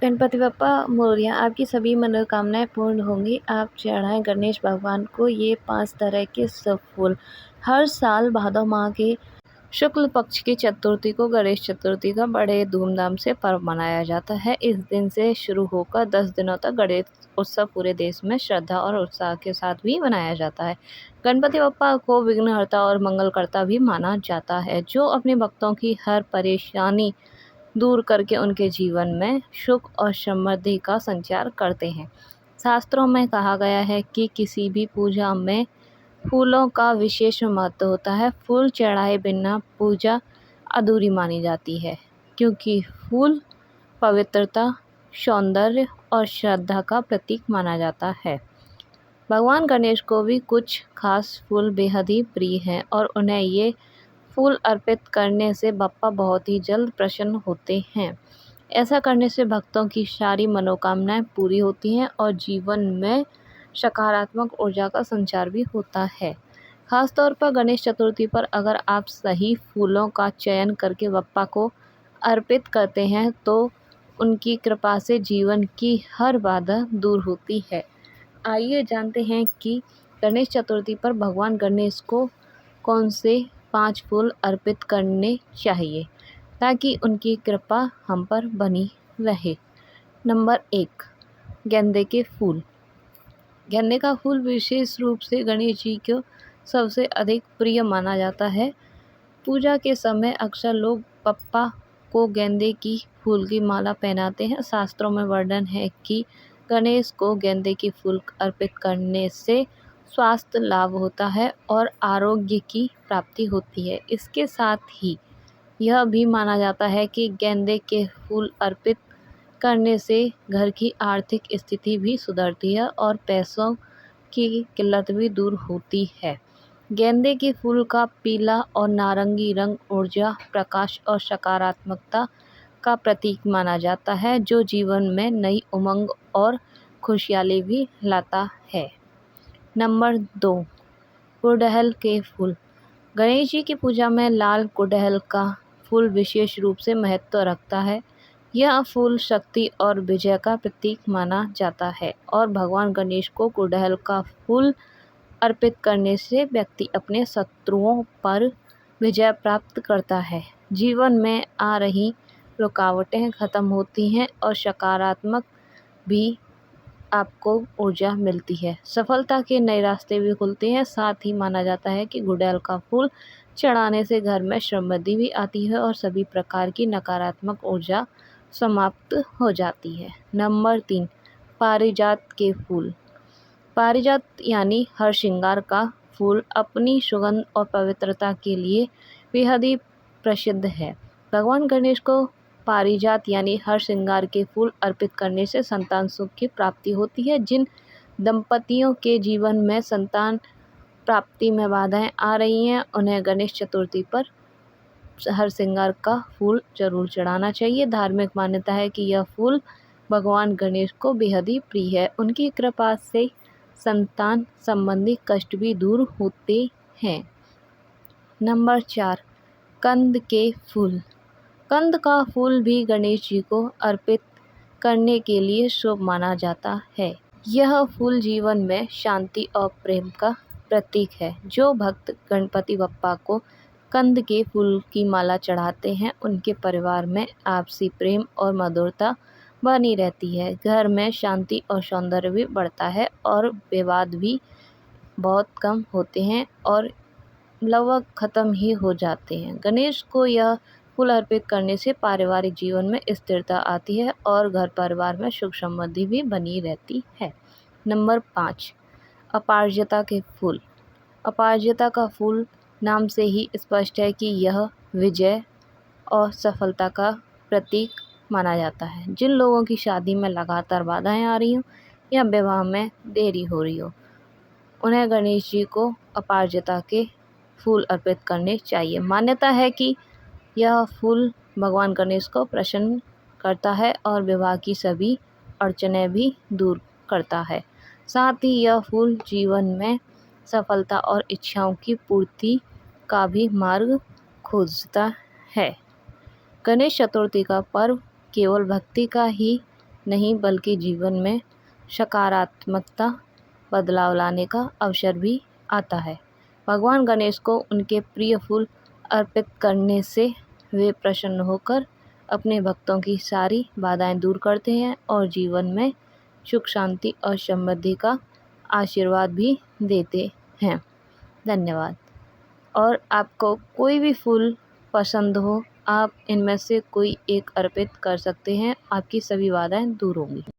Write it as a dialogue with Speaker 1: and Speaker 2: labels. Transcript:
Speaker 1: गणपति बप्पा मोरया, आपकी सभी मनोकामनाएं पूर्ण होंगी। आप चढ़ाएं गणेश भगवान को ये 5 तरह के सब फूल। हर साल भादव माह के शुक्ल पक्ष की चतुर्थी को गणेश चतुर्थी का बड़े धूमधाम से पर्व मनाया जाता है। इस दिन से शुरू होकर 10 दिनों तक गणेश उत्सव पूरे देश में श्रद्धा और उत्साह के साथ भी मनाया जाता है। गणपति बप्पा को विघ्नहर्ता और मंगलकर्ता भी माना जाता है, जो अपने भक्तों की हर परेशानी दूर करके उनके जीवन में सुख और समृद्धि का संचार करते हैं। शास्त्रों में कहा गया है कि किसी भी पूजा में फूलों का विशेष महत्व होता है। फूल चढ़ाए बिना पूजा अधूरी मानी जाती है, क्योंकि फूल पवित्रता, सौंदर्य और श्रद्धा का प्रतीक माना जाता है। भगवान गणेश को भी कुछ खास फूल बेहद ही प्रिय हैं और उन्हें ये फूल अर्पित करने से बप्पा बहुत ही जल्द प्रसन्न होते हैं। ऐसा करने से भक्तों की सारी मनोकामनाएं पूरी होती हैं और जीवन में सकारात्मक ऊर्जा का संचार भी होता है। खास तौर पर गणेश चतुर्थी पर अगर आप सही फूलों का चयन करके बप्पा को अर्पित करते हैं तो उनकी कृपा से जीवन की हर बाधा दूर होती है। आइए जानते हैं कि गणेश चतुर्थी पर भगवान गणेश को कौन से 5 फूल अर्पित करने चाहिए ताकि उनकी कृपा हम पर बनी रहे। नंबर 1, गेंदे के फूल। गेंदे का फूल विशेष रूप से गणेश जी को सबसे अधिक प्रिय माना जाता है। पूजा के समय अक्सर लोग बप्पा को गेंदे की फूल की माला पहनाते हैं। शास्त्रों में वर्णन है कि गणेश को गेंदे के फूल अर्पित करने से स्वास्थ्य लाभ होता है और आरोग्य की प्राप्ति होती है। इसके साथ ही यह भी माना जाता है कि गेंदे के फूल अर्पित करने से घर की आर्थिक स्थिति भी सुधरती है और पैसों की किल्लत भी दूर होती है। गेंदे के फूल का पीला और नारंगी रंग ऊर्जा, प्रकाश और सकारात्मकता का प्रतीक माना जाता है, जो जीवन में नई उमंग और खुशहाली भी लाता है। नंबर 2, गुड़हल के फूल। गणेश जी की पूजा में लाल गुड़हल का फूल विशेष रूप से महत्व रखता है। यह फूल शक्ति और विजय का प्रतीक माना जाता है और भगवान गणेश को गुड़हल का फूल अर्पित करने से व्यक्ति अपने शत्रुओं पर विजय प्राप्त करता है। जीवन में आ रही रुकावटें खत्म होती हैं और सकारात्मक भी आपको ऊर्जा मिलती है। सफलता के नए रास्ते भी खुलते हैं। साथ ही माना जाता है कि गुड़हल का फूल चढ़ाने से घर में समृद्धि भी आती है और सभी प्रकार की नकारात्मक ऊर्जा समाप्त हो जाती है। नंबर 3, पारिजात के फूल। पारिजात यानी हरसिंगार का फूल अपनी सुगंध और पवित्रता के लिए बेहद ही प्रसिद्ध है। भगवान गणेश को पारिजात यानी हरसिंगार के फूल अर्पित करने से संतान सुख की प्राप्ति होती है। जिन दंपतियों के जीवन में संतान प्राप्ति में बाधाएं आ रही हैं, उन्हें गणेश चतुर्थी पर हरसिंगार का फूल जरूर चढ़ाना चाहिए। धार्मिक मान्यता है कि यह फूल भगवान गणेश को बेहद ही प्रिय है। उनकी कृपा से संतान संबंधी कष्ट भी दूर होते हैं। नंबर 4, कंद के फूल। कंद का फूल भी गणेश जी को अर्पित करने के लिए शुभ माना जाता है। यह फूल जीवन में शांति और प्रेम का प्रतीक है। जो भक्त गणपति बप्पा को कंद के फूल की माला चढ़ाते हैं, उनके परिवार में आपसी प्रेम और मधुरता बनी रहती है। घर में शांति और सौंदर्य भी बढ़ता है और विवाद भी बहुत कम होते हैं और लगभग खत्म ही हो जाते हैं। गणेश को यह फूल अर्पित करने से पारिवारिक जीवन में स्थिरता आती है और घर परिवार में सुख समृद्धि भी बनी रहती है। नंबर 5, अपराजिता के फूल। अपराजिता का फूल नाम से ही स्पष्ट है कि यह विजय और सफलता का प्रतीक माना जाता है। जिन लोगों की शादी में लगातार बाधाएं आ रही हों या विवाह में देरी हो रही हो, उन्हें गणेश जी को अपराजिता के फूल अर्पित करने चाहिए। मान्यता है कि यह फूल भगवान गणेश को प्रसन्न करता है और विवाह की सभी अड़चनें भी दूर करता है। साथ ही यह फूल जीवन में सफलता और इच्छाओं की पूर्ति का भी मार्ग खोजता है। गणेश चतुर्थी का पर्व केवल भक्ति का ही नहीं बल्कि जीवन में सकारात्मकता बदलाव लाने का अवसर भी आता है। भगवान गणेश को उनके प्रिय फूल अर्पित करने से वे प्रसन्न होकर अपने भक्तों की सारी बाधाएं दूर करते हैं और जीवन में सुख शांति और समृद्धि का आशीर्वाद भी देते हैं। धन्यवाद। और आपको कोई भी फूल पसंद हो, आप इनमें से कोई एक अर्पित कर सकते हैं, आपकी सभी बाधाएं दूर होंगी।